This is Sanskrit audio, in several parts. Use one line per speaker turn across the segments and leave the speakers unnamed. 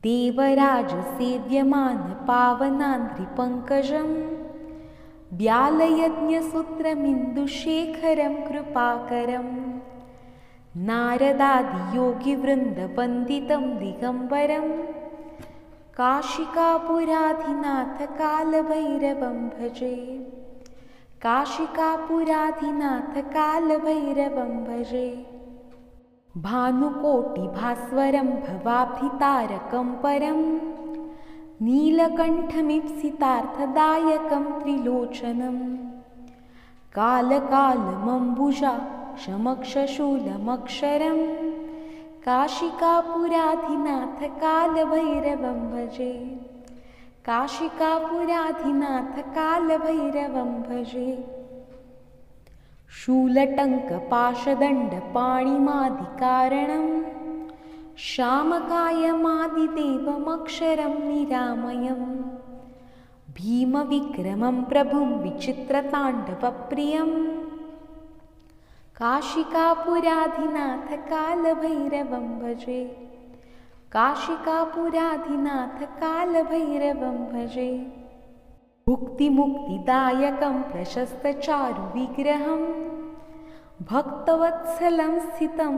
देवराजसेव्यमानपावनान्द्रिपङ्कजं व्यालयज्ञसूत्रमिन्दुशेखरं कृपाकरं नारदादियोगिवृन्दवन्दितं दिगम्बरं काशिकापुराधिनाथकालभैरवं भजे। काशिकापुराधिनाथकालभैरवं भजे। भानुकोटिभास्वरं भवाब्धितारकं परं नीलकण्ठमीप्सितार्थदायकं त्रिलोचनं कालकालमम्बुजा शमक्षशूलमक्षरं काशिकापुराधिनाथकालभैरवं भजे। काशिकापुराधिनाथकालभैरवं भजे। शूलटङ्कपाशदण्डपाणिमादिकारणं श्यामकायमादिदेवमक्षरं निरामयं भीमविक्रमं प्रभुं विचित्रताण्डवप्रियं काशिकापुराधिनाथकालभैरवं भजे। काशिकापुराधिनाथकालभैरवं भजे। भुक्तिमुक्तिदायकं प्रशस्तचारुविग्रहं भक्तवत्सलं स्थितं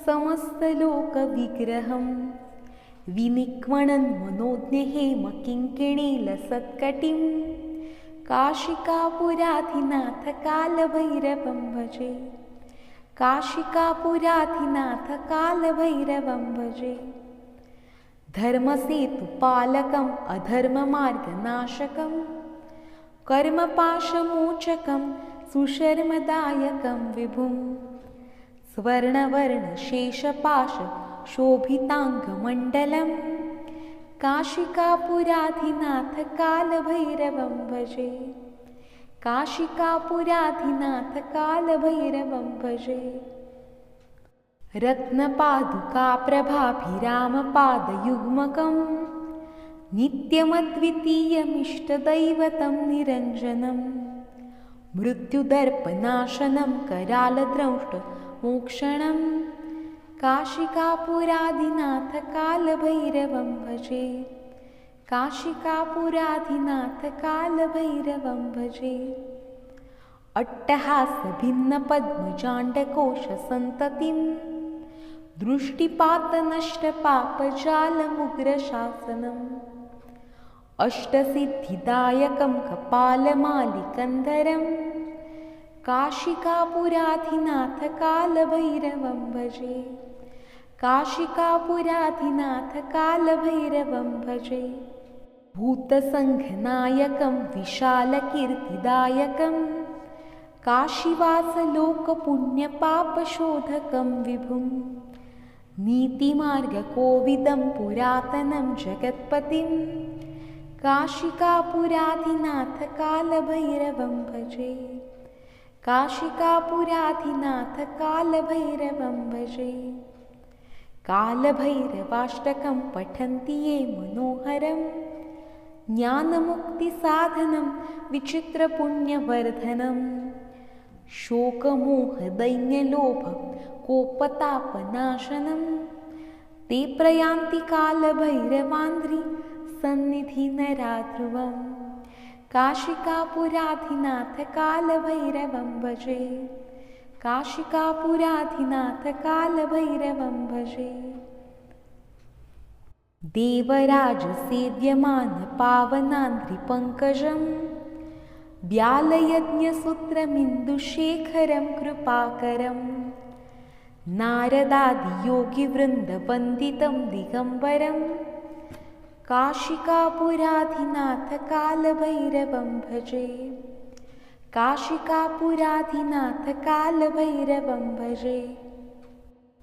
समस्तलोकविग्रहं विनिक्वणन् मनोज्ञहेमकिङ्किणीलसत्कटिं काशिकापुराधिनाथकालभैरवं भजे। काशिकापुराधिनाथकालभैरवं भजे। धर्मसेतुपालकम् अधर्ममार्गनाशकं कर्मपाशमोचकं सुशर्मदायकं विभुं स्वर्णवर्णशेषपाशशोभिताङ्गमण्डलं काशिकापुराधिनाथकालभैरवं भजे। काशिकापुराधिनाथकालभैरवं भजे। रत्नपादुकाप्रभाभिरामपादयुग्मकं नित्यमद्वितीयमिष्टदैवतं निरञ्जनं मृत्युदर्पनाशनं करालद्रंष्टमोक्षणं काशिकापुराधिनाथकालभैरवं भजे। काशिकापुराधिनाथकालभैरवं भजे। अट्टहासभिन्नपद्मजाण्डकोशसन्ततिं दृष्टिपातनष्टपापजालमुग्रशासनम् अष्टसिद्धिदायकं कपालमालिकन्धरं काशिकापुराधिनाथकालभैरवं भजे। काशिकापुराधिनाथकालभैरवं भजे। भूतसङ्घनायकं विशालकीर्तिदायकं काशीवासलोकपुण्यपापशोधकं विभुं नीतिमार्गकोविदं पुरातनं जगत्पतिं काशिकापुराधिनाथकालभैरवं भजे। काशिकापुराधिनाथकालभैरवं भजे। कालभैरवाष्टकं पठन्ति ये मनोहरं ज्ञानमुक्तिसाधनं विचित्रपुण्यवर्धनं शोकमोहदैन्यलोभकोपतापनाशनं ते प्रयान्ति कालभैरवान्द्रि सन्निधिनराध्रुवं काशिकापुराधिनाथकालभैरवं भजे। काशिकापुराधिनाथकालभैरवं भजे। देवराजसेव्यमानपावनान्द्रिपङ्कजं व्यालयज्ञसूत्रमिन्दुशेखरं कृपाकरं नारदादियोगिवृन्दवन्दितं दिगम्बरं काशिकापुराधिनाथकालभैरवं भजे। काशिकापुराधिनाथकालभैरवं भजे।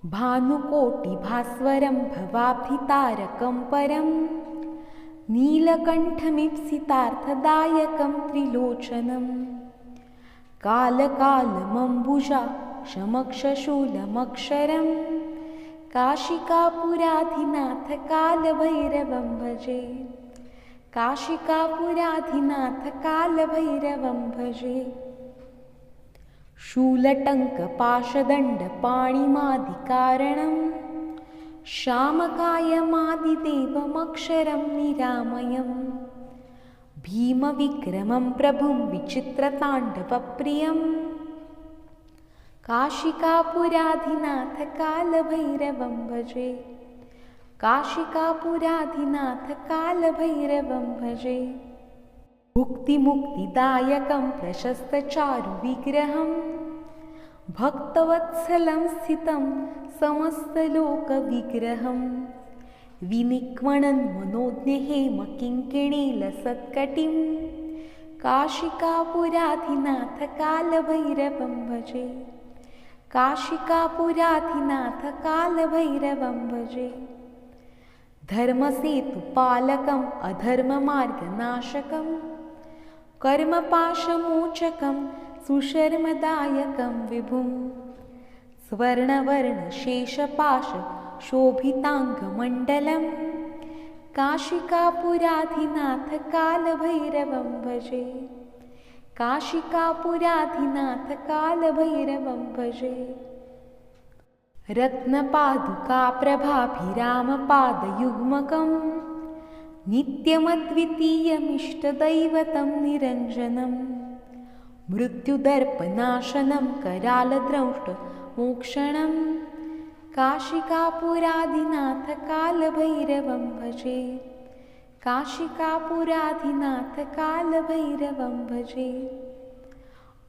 भानुकोटिभास्वरं भवाब्धितारकं परं नीलकण्ठमीप्सितार्थदायकं त्रिलोचनं कालकालमम्बुजा शमक्षशूलमक्षरं काशिकापुराधिनाथकालभैरवं भजे। काशिकापुराधिनाथकालभैरवं भजे। शूलटङ्कपाशदण्डपाणिमादिकारणं श्यामकायमादिदेवमक्षरं निरामयम् भीमविक्रमं प्रभुं विचित्रताण्डवप्रियम् काशिकापुराधिनाथ कालभैरवं भजे काशिकापुराधिनाथ कालभैरवं भजे भुक्तिमुक्तिदायकं प्रशस्तचारुविग्रहं भक्तवत्सलं स्थितं समस्तलोकविग्रहं विनिक्वणन् मनोज्ञहेमकिङ्किणीलसत्कटिं काशिकापुराधिनाथ कालभैरवं भजे काशिकापुराधिनाथ कालभैरवं भजे धर्मसेतुपालकम् अधर्ममार्गनाशकं कर्मपाशमोचकं सुशर्मदायकं विभुं स्वर्णवर्णशेषपाशशोभिताङ्गमण्डलं काशिकापुराधिनाथ कालभैरवं भजे काशिकापुराधिनाथ कालभैरवं भजे रत्नपादुकाप्रभाभिरामपादयुग्मकं नित्यमद्वितीयमिष्टदैवतं निरञ्जनं मृत्युदर्पनाशनं करालद्रंष्टमोक्षणं काशिकापुराधिनाथ कालभैरवं भजे काशिकापुराधिनाथ कालभैरवं भजे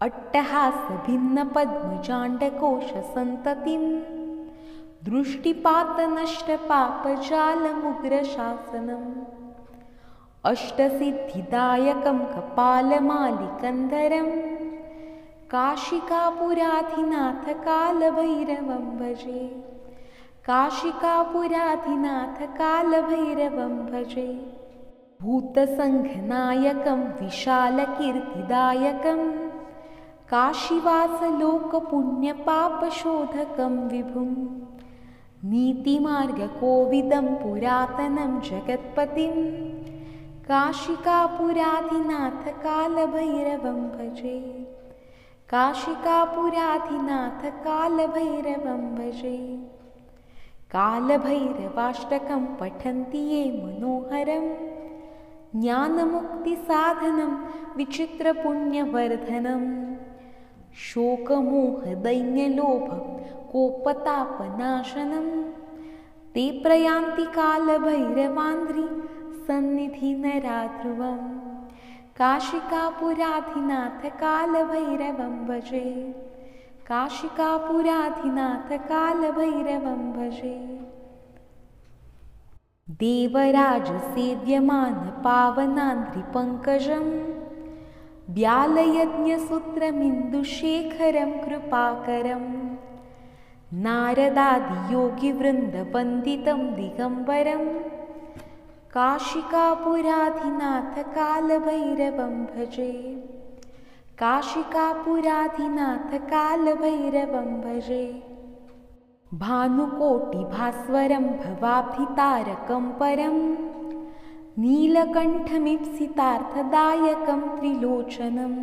अट्टहासभिन्नपद्मजाण्डकोशसन्ततिं दृष्टिपातनष्टपापजालमुग्रशासनम् अष्टसिद्धिदायकं कपालमालिकन्धरं काशिकापुराधिनाथ कालभैरवं भजे काशिकापुराधिनाथ कालभैरवं भजे भूतसङ्घनायकं विशालकीर्तिदायकं काशीवासलोकपुण्यपापशोधकं विभुं नीतिमार्गकोविदं पुरातनं जगत्पतिं काशिकापुराधिनाथ कालभैरवं भजे काशिकापुराधिनाथ कालभैरवं भजे कालभैरवाष्टकं पठन्ति ये मनोहरं ज्ञानमुक्तिसाधनं विचित्रपुण्यवर्धनं शोकमोहदैन्यलोभकोपतापनाशनं ते प्रयान्ति कालभैरवान्ध्री सन्निधिनराध्रुवं काशिकापुराधिनाथ कालभैरवं भजे काशिकापुराधिनाथ कालभैरवं भजे देवराजसेव्यमानपावनान्ध्रिपङ्कजं व्यालयज्ञसूत्रमिन्दुशेखरं कृपाकरं नारदादियोगिवृन्दवन्दितं दिगम्बरं काशिकापुराधिनाथ कालभैरवं भजे काशिकापुराधिनाथ कालभैरवं भजे भानुकोटिभास्वरं भवाब्धितारकं परं नीलकण्ठमीप्सितार्थदायकं त्रिलोचनं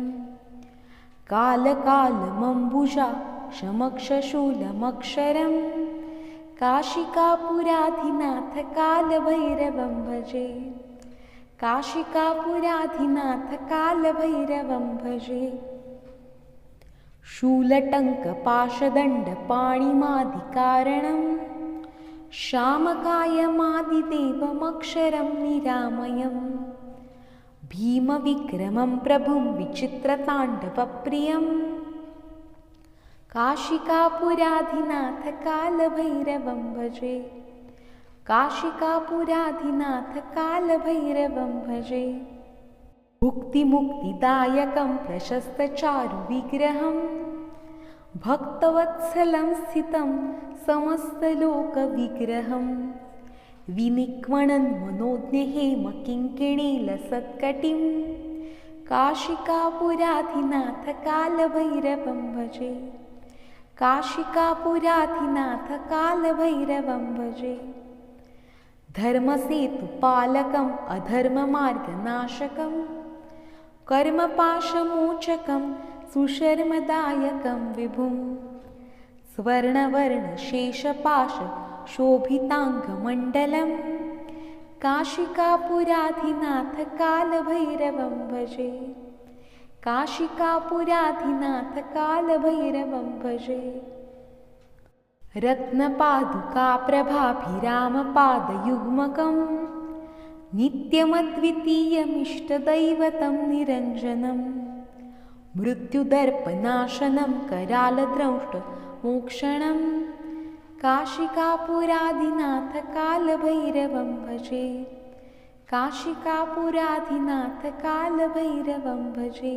कालकालमम्बुजा शमक्षशूलमक्षरं काशिकापुराधिनाथ कालभैरवं भजे काशिकापुराधिनाथ कालभैरवं भजे शूलटङ्कपाशदण्डपाणिमादिकारणं श्यामकायमादिदेवमक्षरं निरामयम् भीमविक्रमं प्रभुं विचित्रताण्डवप्रियं काशिकापुराधिनाथ कालभैरवं भजे काशिकापुराधिनाथ कालभैरवं भजे भुक्तिमुक्तिदायकं प्रशस्तचारुविग्रहं भक्तवत्सलं स्थितं समस्तलोकविग्रहं विनिक्वणन् मनोज्ञहेमकिङ्किणीलसत्कटिं काशिकापुराधिनाथ कालभैरवं भजे काशिकापुराधिनाथ कालभैरवं भजे धर्मसेतुपालकम् अधर्ममार्गनाशकं कर्मपाशमोचकं सुशर्मदायकं विभुं स्वर्णवर्णशेषपाश शोभिताङ्गमण्डलं काशिकापुराधिनाथ कालभैरवं भजे काशिकापुराधिनाथ कालभैरवं भजे रत्नपादुकाप्रभाभिरामपादयुग्मकं नित्यमद्वितीयमिष्टदैवतं निरञ्जनं मृत्युदर्पनाशनं करालद्रंष्टमोक्षणं काशिकापुराधिनाथ कालभैरवं भजे काशिकापुराधिनाथ कालभैरवं भजे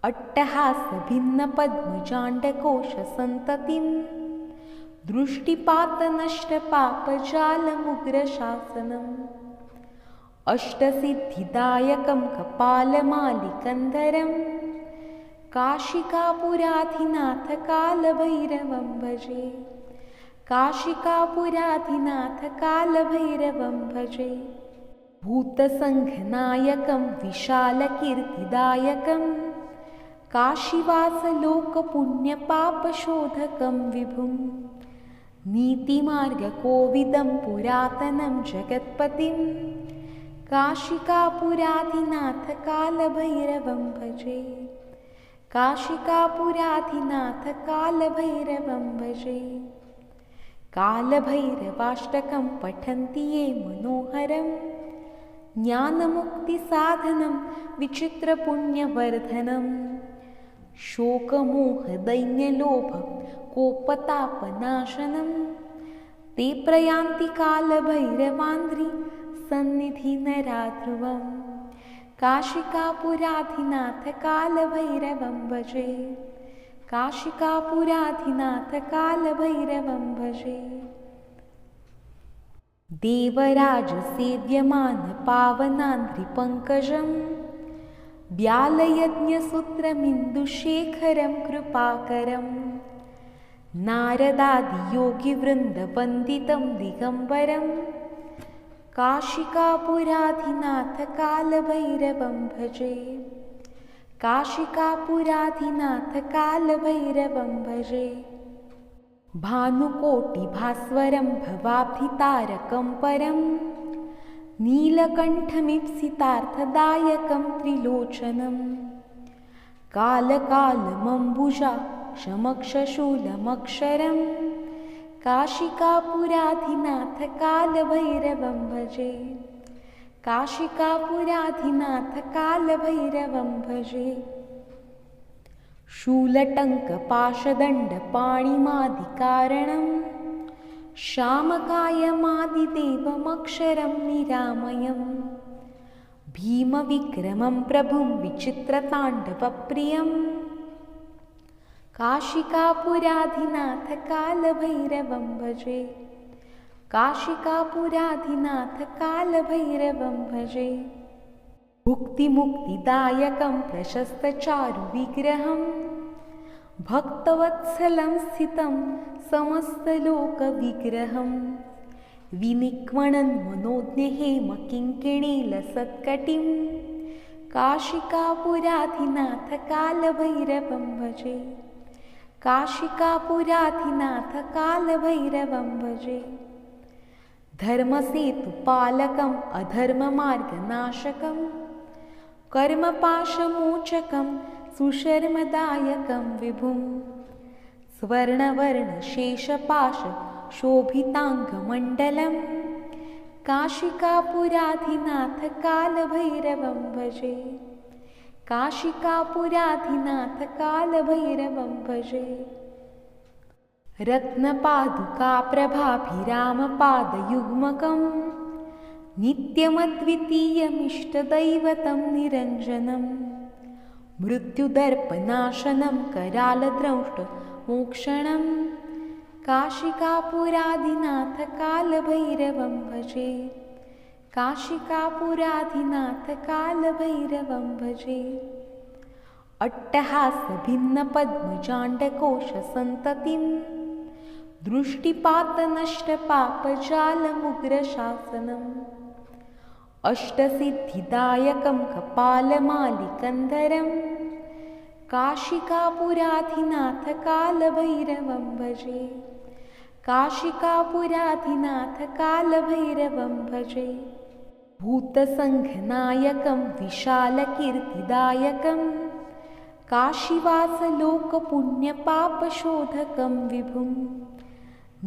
अट्टहासभिन्नपद्मजाण्डकोशसन्ततिं दृष्टिपातनष्टपापजालमुग्रशासनम् अष्टसिद्धिदायकं कपालमालिकन्धरं काशिकापुराधिनाथ कालभैरवं भजे काशिकापुराधिनाथ कालभैरवं भजे भूतसङ्घनायकं विशालकीर्तिदायकं काशीवासलोकपुण्यपापशोधकं विभुं नीतिमार्गकोविदं पुरातनं जगत्पतिं काशिकापुराधिनाथ कालभैरवं भजे काशिकापुराधिनाथ कालभैरवं भजे कालभैरवाष्टकं पठन्ति ये मनोहरं ज्ञानमुक्तिसाधनं विचित्रपुण्यवर्धनं शोकमोहदैन्यलोभकोपतापनाशनं ते प्रयान्ति कालभैरवान्ध्री सन्निधिनराध्रुवं काशिकापुराधिनाथ कालभैरवं भजे काशिकापुराधिनाथ कालभैरवं भजे देवराजसेव्यमानपावनान्ध्रिपङ्कजं व्यालयज्ञसूत्रमिन्दुशेखरं कृपाकरं नारदादियोगिवृन्दवन्दितं दिगम्बरं काशिकापुराधिनाथ कालभैरवं भजे काशिकापुराधिनाथ कालभैरवं भजे भानुकोटिभास्वरं भवाब्धितारकं परं नीलकण्ठमीप्सितार्थदायकं त्रिलोचनं कालकालमम्बुजा समक्षशूलमक्षरं काशिकापुराधिनाथ कालभैरवं भजे काशिकापुराधिनाथ कालभैरवं भजे शूलटङ्कपाशदण्डपाणिमादिकारणं श्यामकायमादिदेवमक्षरं निरामयं भीमविक्रमं प्रभुं विचित्रताण्डवप्रियं काशिकापुराधिनाथ कालभैरवं भजे काशिकापुराधिनाथ कालभैरवं भजे भुक्तिमुक्तिदायकं प्रशस्तचारुविग्रहं भक्तवत्सलं स्थितं समस्तलोकविग्रहं विनिक्वणन् मनोज्ञहेमकिङ्किणीलसत्कटिं काशिकापुराधिनाथ कालभैरवं भजे काशिकापुराधिनाथ कालभैरवं भजे धर्मसेतुपालकम् अधर्ममार्गनाशकं कर्मपाशमोचकं सुशर्मदायकं विभुं स्वर्णवर्णशेषपाशशोभिताङ्गमण्डलं काशिकापुराधिनाथ कालभैरवं भजे काशिकापुराधिनाथ कालभैरवं भजे रत्नपादुकाप्रभाभिरामपादयुग्मकं नित्यमद्वितीयमिष्टदैवतं निरञ्जनं मृत्युदर्पनाशनं करालद्रंष्टमोक्षणं काशिकापुराधिनाथ कालभैरवं भजे काशिकापुराधिनाथ कालभैरवं भजे अट्टहासभिन्नपद्मजाण्डकोशसन्ततिं दृष्टिपातनष्टपापजालमुग्रशासनम् अष्टसिद्धिदायकं कपालमालिकन्धरं काशिकापुराधिनाथ कालभैरवं भजे काशिकापुराधिनाथ कालभैरवं भजे। भूतसङ्घनायकं विशालकीर्तिदायकं काशीवासलोकपुण्यपापशोधकं विभुं।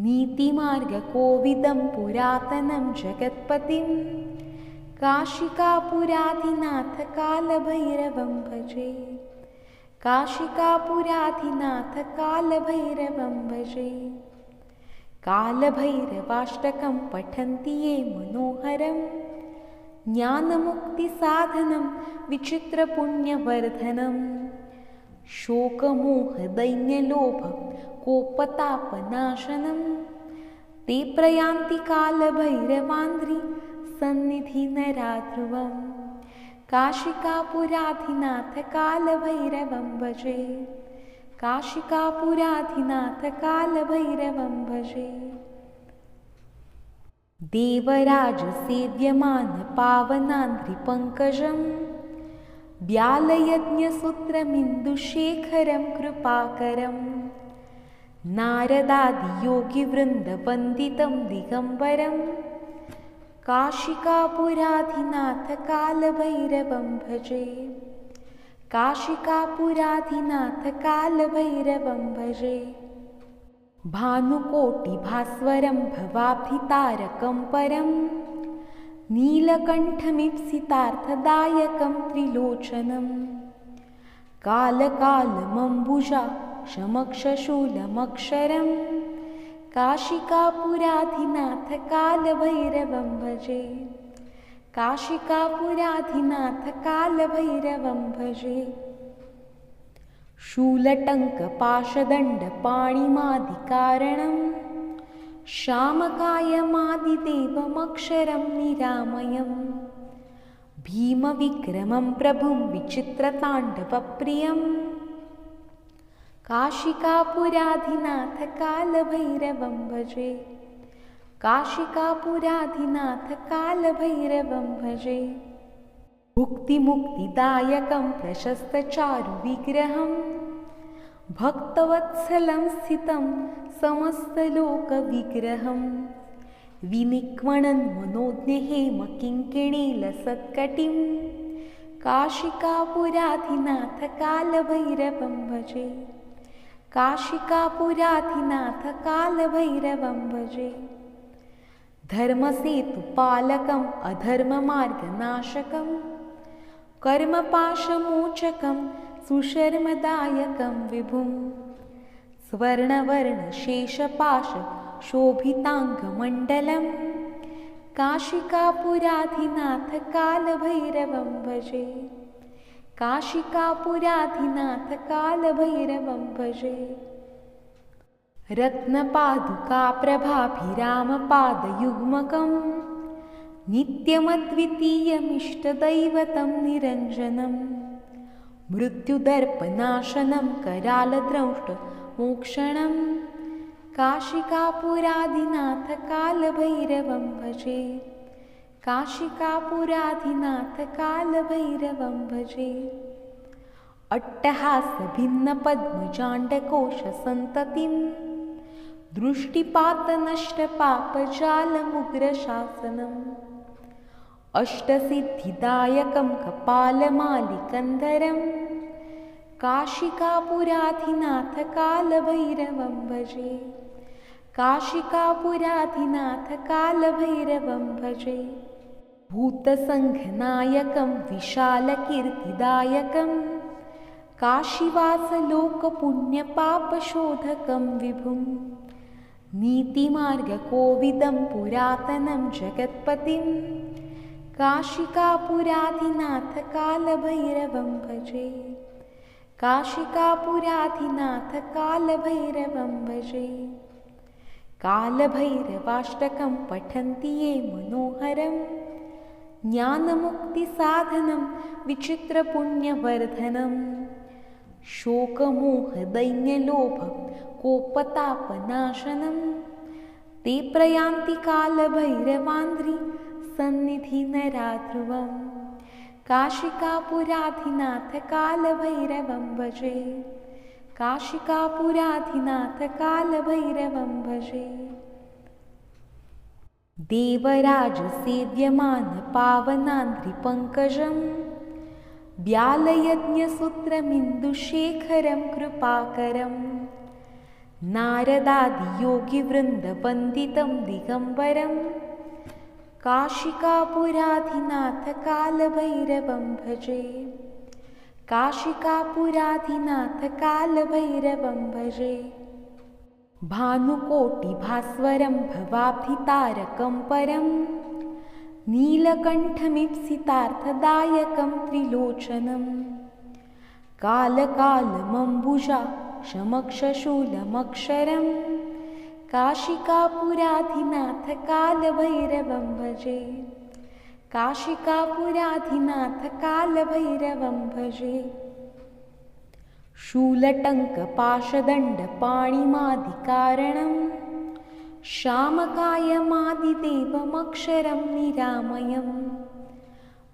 नीतिमार्गकोविदं पुरातनं जगत्पतिं काशिकापुराधिनाथ कालभैरवं भजे। काशिकापुराधिनाथ कालभैरवं भजे। कालभैरवाष्टकं पठन्ति ये मनोहरं ज्ञानमुक्तिसाधनं विचित्रपुण्यवर्धनं। शोकमोहदैन्यलोभकोपतापनाशनं ते प्रयान्ति कालभैरवान्ध्री सन्निधिनराध्रुवं। काशिकापुराधिनाथ कालभैरवं भजे। काशिकापुराधिनाथ कालभैरवं भजे। देवराजसेव्यमानपावनान्ध्रिपङ्कजं व्यालयज्ञसूत्रमिन्दुशेखरं कृपाकरं। नारदादियोगिवृन्दवन्दितं दिगम्बरं काशिकापुराधिनाथ कालभैरवं भजे। काशिकापुराधिनाथ कालभैरवं भजे। भानुकोटिभास्वरं भवाब्धितारकं परं नीलकण्ठमीप्सितार्थदायकं त्रिलोचनं। कालकालमम्बुजाक्षमक्षशूलमक्षरं काशिकापुराधिनाथ कालभैरवं भजे। काशिकापुराधिनाथ कालभैरवं भजे। शूलटङ्कपाशदण्डपाणिमादिकारणं श्यामकायमादिदेवमक्षरं निरामयं। भीमविक्रमं प्रभुं विचित्रताण्डवप्रियं काशिकापुराधिनाथ कालभैरवं भजे। काशिकापुराधिनाथ कालभैरवं भजे। भुक्तिमुक्तिदायकं प्रशस्तचारुविग्रहं भक्तवत्सलं स्थितं समस्तलोकविग्रहं। विनिक्वणन् मनोज्ञहेमकिङ्किणीलसत्कटिं काशिकापुराधिनाथ कालभैरवं भजे। काशिकापुराधिनाथ कालभैरवं भजे। धर्मसेतुपालकम् अधर्ममार्गनाशकं कर्मपाशमोचकं सुशर्मदायकं विभुं। स्वर्णवर्णशेषपाशशोभिताङ्गमण्डलं काशिकापुराधिनाथ कालभैरवं भजे। काशिकापुराधिनाथ कालभैरवं भजे। रत्नपादुकाप्रभाभिरामपादयुग्मकं नित्यमद्वितीयमिष्टदैवतं निरञ्जनं। मृत्युदर्पनाशनं करालद्रंष्टमोक्षणं काशिकापुराधिनाथ कालभैरवं भजे। काशिकापुराधिनाथ कालभैरवं भजे। अट्टहासभिन्नपद्मजाण्डकोशसन्ततिं दृष्टिपातनष्टपापजालमुग्रशासनम्। अष्टसिद्धिदायकं कपालमालिकन्धरं काशिकापुराधिनाथ कालभैरवं भजे। काशिकापुराधिनाथ कालभैरवं भजे। भूतसङ्घनायकं विशालकीर्तिदायकं काशीवासलोकपुण्यपापशोधकं विभुं। नीतिमार्गकोविदं पुरातनं जगत्पतिं काशिकापुराधिनाथ कालभैरवं भजे। काशिकापुराधिनाथ कालभैरवं भजे। कालभैरवाष्टकं पठन्ति ये मनोहरं ज्ञानमुक्तिसाधनं विचित्रपुण्यवर्धनं। शोकमोहदैन्यलोभकोपतापनाशनं ते प्रयान्ति कालभैरवान्ध्री सन्निधिनराध्रुवं। काशिकापुराधिनाथ कालभैरवं भजे। काशिकापुराधिनाथ कालभैरवं भजे। देवराजसेव्यमानपावनान्द्रिपङ्कजं व्यालयज्ञसूत्रमिन्दुशेखरं कृपाकरं नारदादियोगिवृन्दवन्दितं दिगम्बरं काशिकापुराधिनाथकालभैरवं भजे। काशिकापुराधिनाथकालभैरवं भजे। भानुकोटिभास्वरं भवाब्धितारकं परं नीलकण्ठमीप्सितार्थदायकं त्रिलोचनं कालकालमम्बुजा शमक्षशूलमक्षरं काशिकापुराधिनाथकालभैरवं भजे। काशिकापुराधिनाथकालभैरवं भजे। शूलटङ्कपाशदण्डपाणिमादिकारणं श्यामकायमादिदेवमक्षरं निरामयं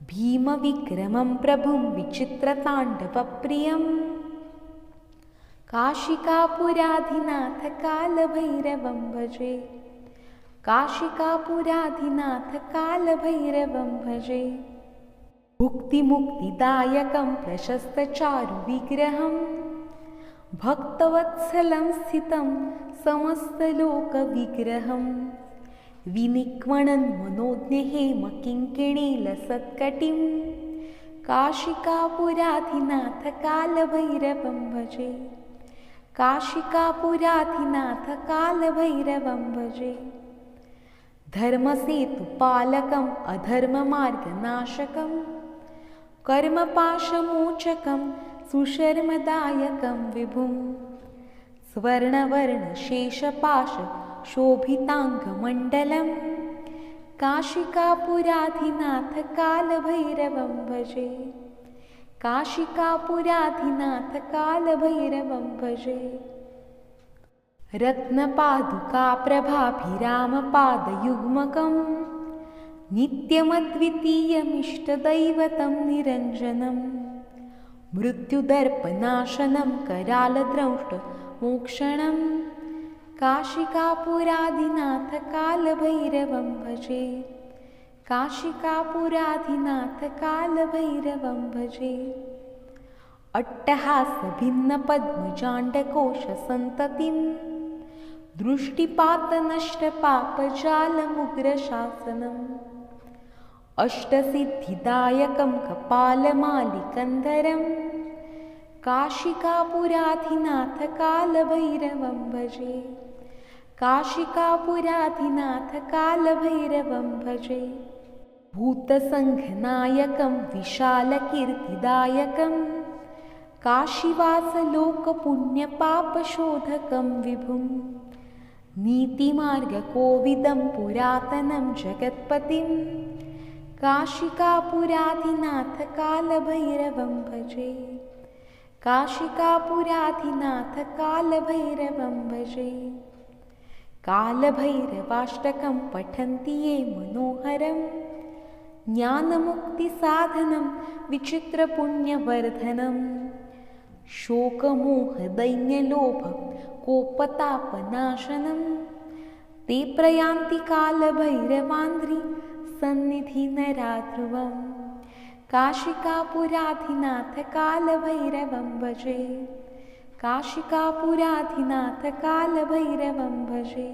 भीमविक्रमं प्रभुं विचित्रताण्डवप्रियं काशिकापुराधिनाथकालभैरवं भजे। काशिकापुराधिनाथकालभैरवं भजे। भुक्तिमुक्तिदायकं प्रशस्तचारुविग्रहं भक्तवत्सलं स्थितं समस्तलोकविग्रहं विनिक्वणन् मनोज्ञहेमकिङ्किणीलसत्कटिं काशिकापुराधिनाथकालभैरवं भजे। काशिकापुराधिनाथकालभैरवं भजे। धर्मसेतुपालकम् अधर्ममार्गनाशकं कर्मपाशमोचकं सुशर्मदायकं विभुं स्वर्णवर्णशेषपाशशोभिताङ्गमण्डलं काशिकापुराधिनाथकालभैरवं भजे। काशिकापुराधिनाथकालभैरवं भजे। रत्नपादुकाप्रभाभिरामपादयुग्मकं नित्यमद्वितीयमिष्टदैवतं निरञ्जनं मृत्युदर्पनाशनं करालद्रंष्टमोक्षणं काशिकापुराधिनाथकालभैरवं भजे। काशिकापुराधिनाथकालभैरवं भजे। अट्टहासभिन्नपद्मजाण्डकोशसन्ततिं दृष्टिपातनष्टपापजालमुग्रशासनम् अष्टसिद्धिदायकं कपालमालिकन्धरं काशिकापुराधिनाथकालभैरवं भजे। काशिकापुराधिनाथकालभैरवं भजे। भूतसङ्घनायकं विशालकीर्तिदायकं काशीवासलोकपुण्यपापशोधकं विभुं नीतिमार्गकोविदं पुरातनं जगत्पतिं काशिकापुराधिनाथकालभैरवं भजे। काशिकापुराधिनाथकालभैरवं भजे। कालभैरवाष्टकं पठन्ति ये मनोहरं ज्ञानमुक्तिसाधनं विचित्रपुण्यवर्धनं शोकमोहदैन्यलोभकोपतापनाशनं ते प्रयान्ति कालभैरवान्द्रि सन्निधिनराध्रुवं काशिकापुराधिनाथकालभैरवं भजे। काशिकापुराधिनाथकालभैरवं भजे।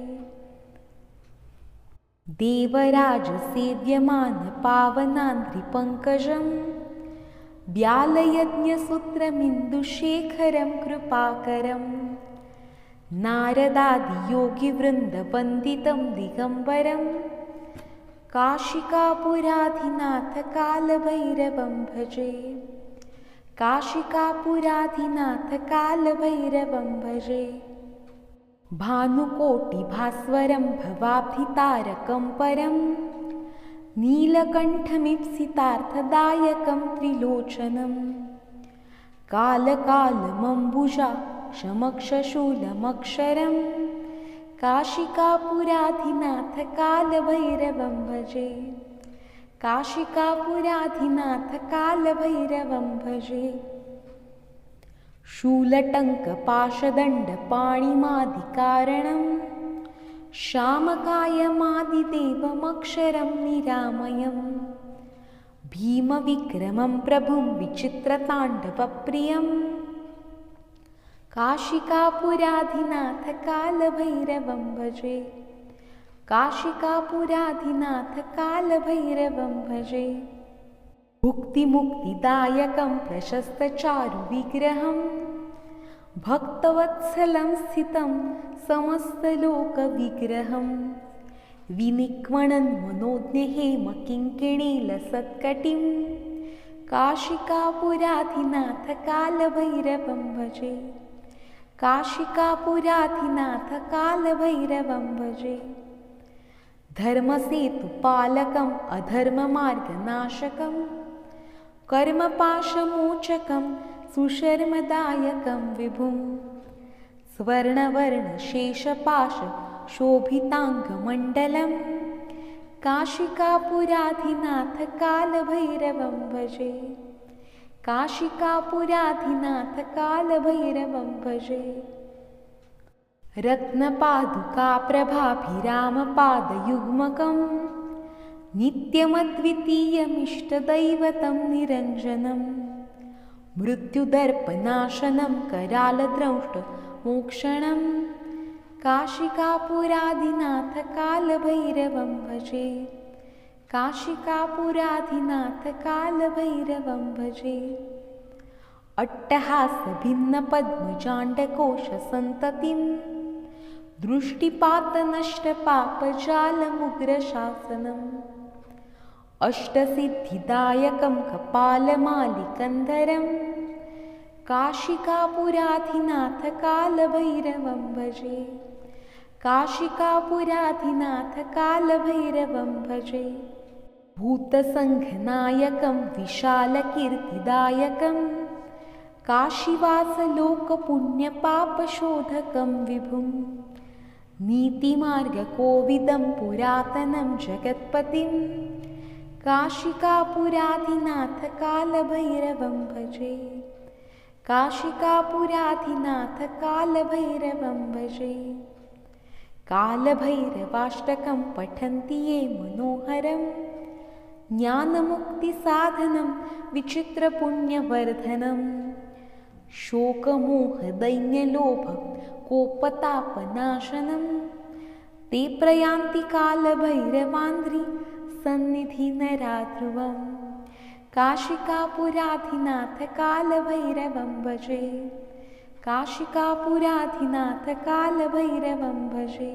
देवराजसेव्यमानपावनान्द्रिपङ्कजं व्यालयज्ञसूत्रमिन्दुशेखरं कृपाकरं नारदादियोगिवृन्दवन्दितं दिगम्बरं काशिकापुराधिनाथकालभैरवं भजे। काशिकापुराधिनाथकालभैरवं भजे। भानुकोटिभास्वरं भवाब्धितारकं परं नीलकण्ठमीप्सितार्थदायकं त्रिलोचनं कालकालमम्बुजा शमक्षशूलमक्षरं काशिकापुराधिनाथकालभैरवं भजे। काशिकापुराधिनाथकालभैरवं भजे। शूलटङ्कपाशदण्डपाणिमादिकारणं श्यामकायमादिदेवमक्षरं निरामयम् भीमविक्रमं प्रभुं विचित्रताण्डवप्रियम् काशिकापुराधिनाथ कालभैरवं भजे काशिकापुराधिनाथ कालभैरवं भजे भुक्तिमुक्तिदायकं प्रशस्तचारुविग्रहं भक्तवत्सलं स्थितं समस्तलोकविग्रहं विनिक्वणन् मनोज्ञहेमकिङ्किणीलसत्कटिं काशिकापुराधिनाथ कालभैरवं भजे काशिकापुराधिनाथ कालभैरवं भजे धर्मसेतुपालकम् अधर्ममार्गनाशकं कर्मपाशमोचकं सुशर्मदायकं विभुं स्वर्णवर्णशेषपाशशोभिताङ्गमण्डलं काशिकापुराधिनाथ कालभैरवं भजे काशिकापुराधिनाथ कालभैरवं भजे रत्नपादुकाप्रभाभिरामपादयुग्मकं नित्यमद्वितीयमिष्टदैवतं निरञ्जनं मृत्युदर्पनाशनं करालद्रंष्टमोक्षणं काशिकापुराधिनाथ कालभैरवं भजे काशिकापुराधिनाथ कालभैरवं भजे अट्टहासभिन्नपद्मजाण्डकोशसन्ततिं दृष्टिपातनष्टपापजालमुग्रशासनम् अष्टसिद्धिदायकं कपालमालिकन्धरं काशिकापुराधिनाथ कालभैरवं भजे काशिकापुराधिनाथ कालभैरवं भजे भूतसङ्घनायकं विशालकीर्तिदायकं काशीवासलोकपुण्यपापशोधकं विभुं नीतिमार्गकोविदं पुरातनं जगत्पतिं काशिकापुराधिनाथ कालभैरवं भजे काशिकापुराधिनाथ कालभैरवं भजे कालभैरवाष्टकं पठन्ति ये मनोहरं ज्ञानमुक्तिसाधनं विचित्रपुण्यवर्धनं शोकमोहदैन्यलोभकोपतापनाशनं ते प्रयान्ति कालभैरवान्ध्री सन्निधिनराध्रुवं काशिकापुराधिनाथ कालभैरवं भजे काशिकापुराधिनाथ कालभैरवं भजे।